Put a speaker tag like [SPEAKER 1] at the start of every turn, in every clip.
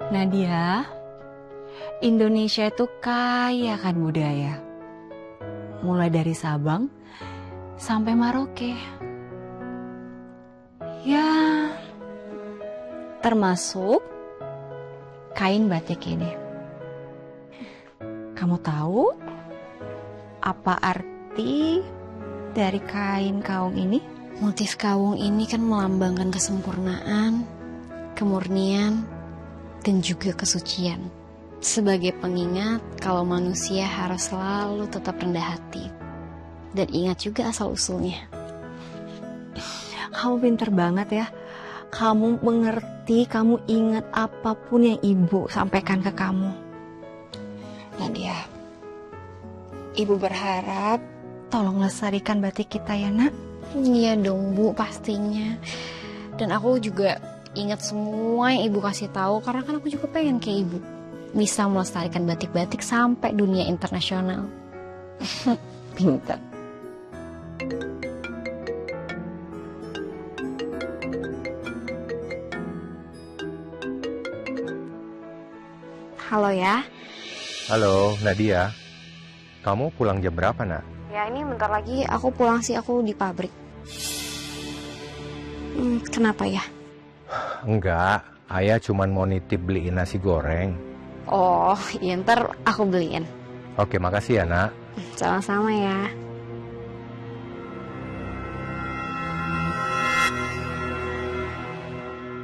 [SPEAKER 1] Nadia, Indonesia itu kaya kan budaya. Mulai dari Sabang sampai Merauke. Ya, termasuk kain batik ini. Kamu tahu apa arti dari kain kaung ini?
[SPEAKER 2] Motif kaung ini kan melambangkan kesempurnaan, kemurnian, dan juga kesucian. Sebagai pengingat kalau manusia harus selalu tetap rendah hati. Dan ingat juga asal-usulnya.
[SPEAKER 1] Kamu pinter banget ya. Kamu mengerti, kamu ingat apapun yang ibu sampaikan ke kamu. Nadia, ibu berharap tolong lestarikan batik kita ya nak.
[SPEAKER 2] Iya dong Bu, pastinya. Dan aku juga ingat semua yang ibu kasih tahu karena kan aku juga pengen kayak ibu. Bisa melestarikan batik-batik sampai dunia internasional.
[SPEAKER 1] Pinter.
[SPEAKER 2] Halo ya.
[SPEAKER 3] Halo, Nadia. Kamu pulang jam berapa, nak?
[SPEAKER 2] Ya ini bentar lagi aku pulang sih, aku di pabrik. Kenapa ya?
[SPEAKER 3] Enggak, ayah cuman mau nitip beliin nasi goreng.
[SPEAKER 2] Oh, iya ntar aku beliin.
[SPEAKER 3] Oke, makasih ya, nak.
[SPEAKER 2] Sama-sama ya.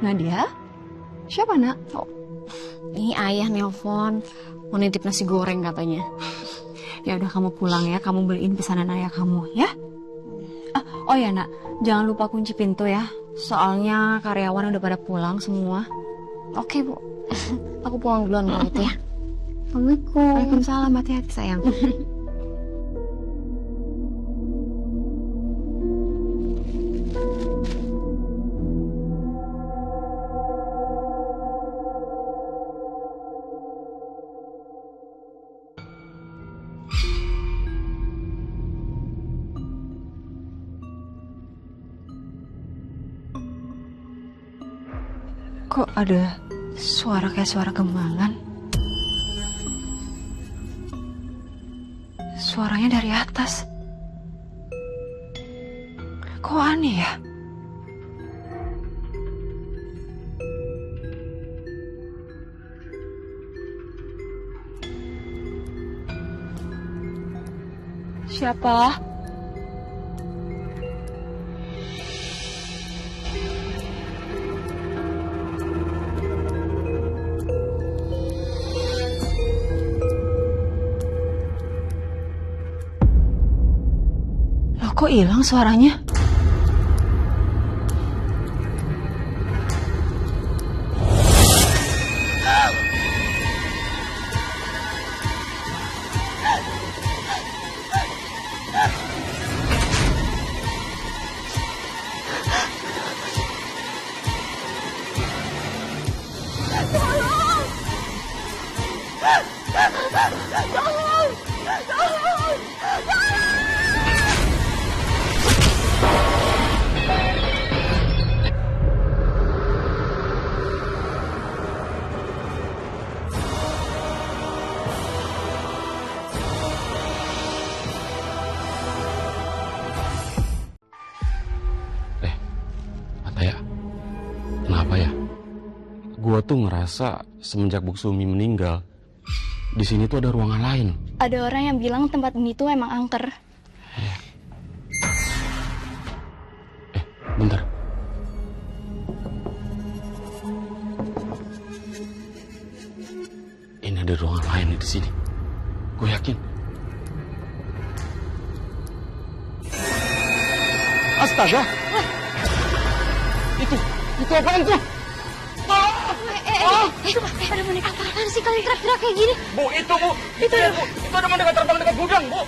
[SPEAKER 1] Nadia? Siapa nak?
[SPEAKER 2] Oh, ini ayah nelpon, mau nitip nasi goreng katanya.
[SPEAKER 1] Ya udah kamu pulang ya, kamu beliin pesanan ayah kamu ya. Oh ya nak, jangan lupa kunci pintu ya. Soalnya karyawan udah pada pulang semua.
[SPEAKER 2] Oke Bu, aku pulang duluan kalau gitu ya. Assalamualaikum.
[SPEAKER 1] Waalaikumsalam, hati-hati sayang. Kok ada suara kayak suara gembangan? Suaranya dari atas. Kok aneh ya? Siapa? Kok hilang suaranya?
[SPEAKER 4] Kenapa ya? Gua tuh ngerasa semenjak Bu Sumi meninggal, di sini tuh ada ruangan lain.
[SPEAKER 5] Ada orang yang bilang tempat ini tuh emang angker.
[SPEAKER 4] Bentar. Ini ada ruangan lain di sini. Gue yakin. Astaga! Itu apaan tuh?
[SPEAKER 5] Ada boneka apaan sih kalian gerak-gerak kayak gini?
[SPEAKER 4] Bu, itu Bu. Itu ya, Bu. Itu ada boneka terbang dekat gudang, Bu.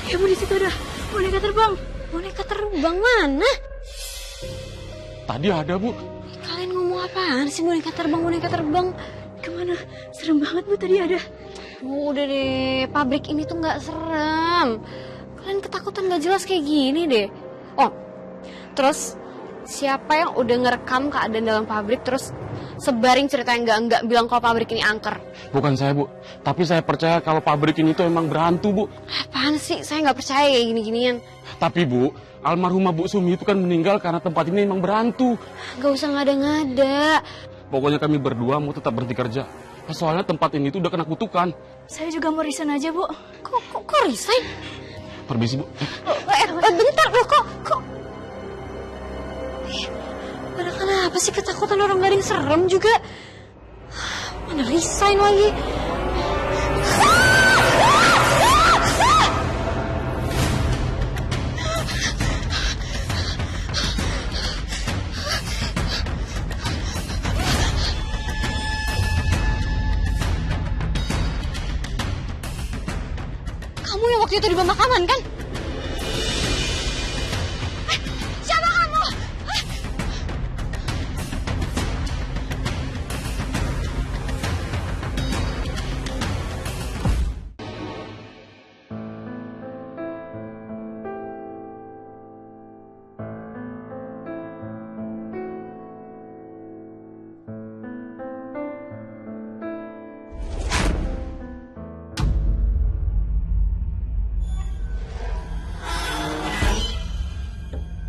[SPEAKER 5] Ya Bu, di situ ada boneka terbang.
[SPEAKER 2] Boneka terbang mana?
[SPEAKER 4] Tadi ada, Bu.
[SPEAKER 2] Kalian ngomong apaan sih boneka terbang?
[SPEAKER 5] Kemana? Serem banget Bu, tadi ada.
[SPEAKER 2] Bu, udah deh, pabrik ini tuh nggak serem. Kalian ketakutan nggak jelas kayak gini deh. Oh, terus Siapa yang udah ngerekam keadaan dalam pabrik terus sebaring cerita yang enggak bilang kalau pabrik ini angker?
[SPEAKER 4] Bukan saya, Bu. Tapi saya percaya kalau pabrik ini tuh emang berhantu, Bu.
[SPEAKER 2] Apaan sih? Saya nggak percaya kayak gini-ginian.
[SPEAKER 4] Tapi, Bu, almarhumah Bu Sumi itu kan meninggal karena tempat ini emang berhantu.
[SPEAKER 2] Gak usah ngada-ngada.
[SPEAKER 4] Pokoknya kami berdua mau tetap berhenti kerja. Soalnya tempat ini tuh udah kena kutukan.
[SPEAKER 5] Saya juga mau resign aja, Bu.
[SPEAKER 2] Kok resign?
[SPEAKER 4] Permisi, Bu.
[SPEAKER 2] Bentar loh, kok. Pada kenapa sih ketakutan orang garing serem juga? Mana resign lagi? Kamu yang waktu itu di pemakaman kan? Siapa kamu?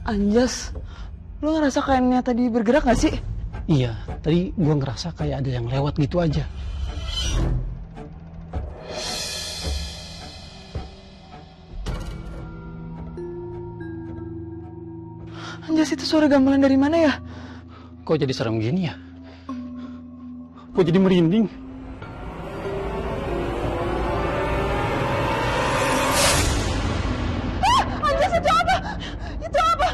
[SPEAKER 6] Anjas, lu ngerasa kainnya tadi bergerak gak sih?
[SPEAKER 7] Iya, tadi gua ngerasa kayak ada yang lewat gitu aja.
[SPEAKER 6] Anjas, itu suara gamelan dari mana ya?
[SPEAKER 7] Kok jadi serem gini ya? Kok jadi merinding?
[SPEAKER 6] Anjas, itu apa? Itu apa?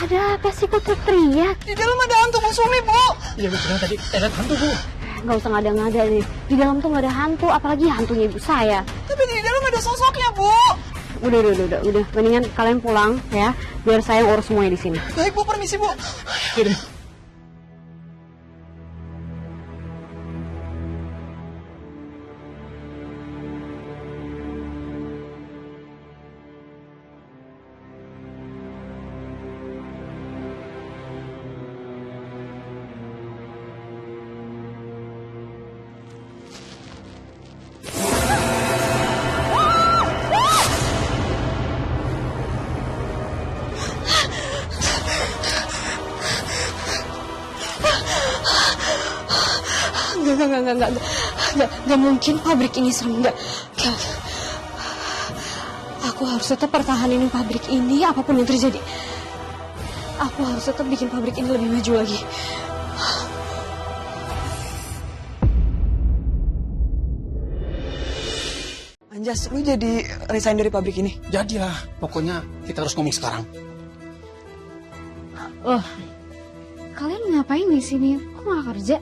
[SPEAKER 2] Ada apa sih kok teriak?
[SPEAKER 6] Di dalam ada hantu Bu Sumi, Bu.
[SPEAKER 7] Iya, gue bilang tadi lihat hantu, Bu.
[SPEAKER 2] Gak usah ngada-ngada nih. Di dalam tuh gak ada hantu, apalagi hantunya ibu saya.
[SPEAKER 6] Tapi di dalam ada sosoknya, Bu.
[SPEAKER 2] Udah. Mendingan kalian pulang ya, biar saya yang urus semuanya di sini.
[SPEAKER 6] Baik, Bu, permisi, Bu.
[SPEAKER 7] Yaudah.
[SPEAKER 2] Enggak mungkin pabrik ini serem. Enggak. Aku harus tetap pertahanin pabrik ini apapun yang terjadi. Aku harus tetap bikin pabrik ini lebih maju lagi.
[SPEAKER 6] Anjas, lu jadi resign dari pabrik ini?
[SPEAKER 7] Jadilah, pokoknya kita harus ngomong sekarang.
[SPEAKER 2] Oh, kalian ngapain di sini? Kok nggak kerja?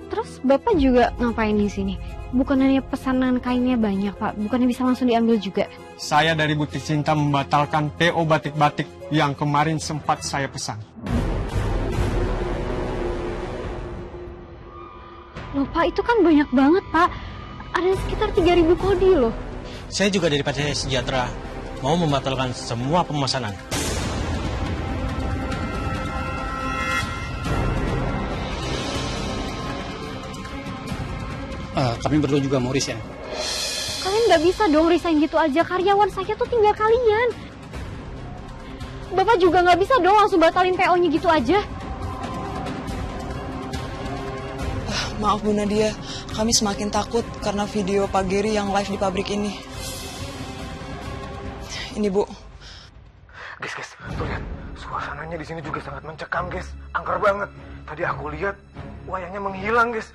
[SPEAKER 2] Terus Bapak juga ngapain di sini? Bukannya pesanan kainnya banyak, Pak? Bukannya bisa langsung diambil juga?
[SPEAKER 8] Saya dari Butik Cinta membatalkan PO batik-batik yang kemarin sempat saya pesan.
[SPEAKER 2] Loh, Pak, itu kan banyak banget, Pak. Ada sekitar 3.000 kodi loh.
[SPEAKER 9] Saya juga dari Partai Sejahtera mau membatalkan semua pemesanan.
[SPEAKER 7] Kami berdua juga mau resign.
[SPEAKER 2] Kalian nggak bisa dong resign gitu aja. Karyawan saya tuh tinggal kalian. Bapak juga nggak bisa dong langsung batalin PO-nya gitu aja.
[SPEAKER 6] Maaf Bu Nadia, kami semakin takut karena video Pak Geri yang live di pabrik ini. Ini Bu.
[SPEAKER 3] Guys, tuh lihat. Suasananya di sini juga sangat mencekam, guys. Angker banget. Tadi aku lihat wayangnya menghilang, guys.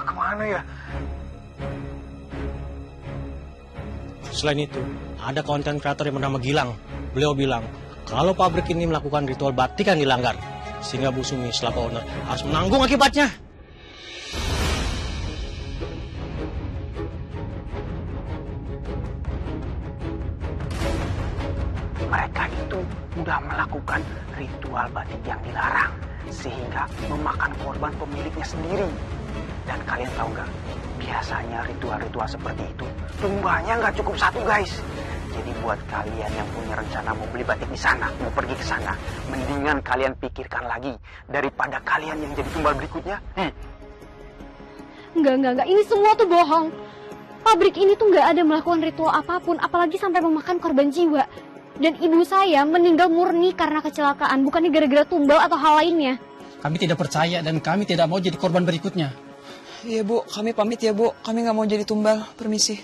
[SPEAKER 3] Kemana ya?
[SPEAKER 9] Selain itu, ada konten kreator yang bernama Gilang. Beliau bilang, kalau pabrik ini melakukan ritual batik yang dilanggar, sehingga Bu Sumi selaku owner harus menanggung akibatnya.
[SPEAKER 10] Mereka itu sudah melakukan ritual batik yang dilarang, sehingga memakan korban pemiliknya sendiri. Dan kalian tahu nggak, biasanya ritual-ritual seperti itu tumbanya nggak cukup satu guys. Jadi buat kalian yang punya rencana mau beli batik di sana, mau pergi ke sana, mendingan kalian pikirkan lagi daripada kalian yang jadi tumbal berikutnya.
[SPEAKER 2] Enggak. Ini semua tuh bohong. Pabrik ini tuh nggak ada melakukan ritual apapun, apalagi sampai memakan korban jiwa. Dan ibu saya meninggal murni karena kecelakaan, bukannya gara-gara tumbal atau hal lainnya.
[SPEAKER 7] Kami tidak percaya dan kami tidak mau jadi korban berikutnya.
[SPEAKER 6] Iya Bu, kami pamit ya Bu. Kami nggak mau jadi tumbal. Permisi.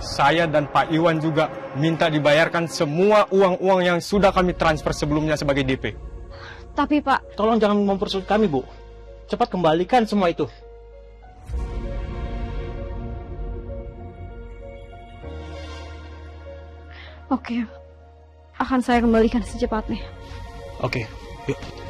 [SPEAKER 8] Saya dan Pak Iwan juga minta dibayarkan semua uang-uang yang sudah kami transfer sebelumnya sebagai DP.
[SPEAKER 2] Tapi Pak,
[SPEAKER 9] Tolong jangan mempersulit kami, Bu. Cepat kembalikan semua itu.
[SPEAKER 2] oke. Akan saya kembalikan secepatnya.
[SPEAKER 9] Oke, yuk.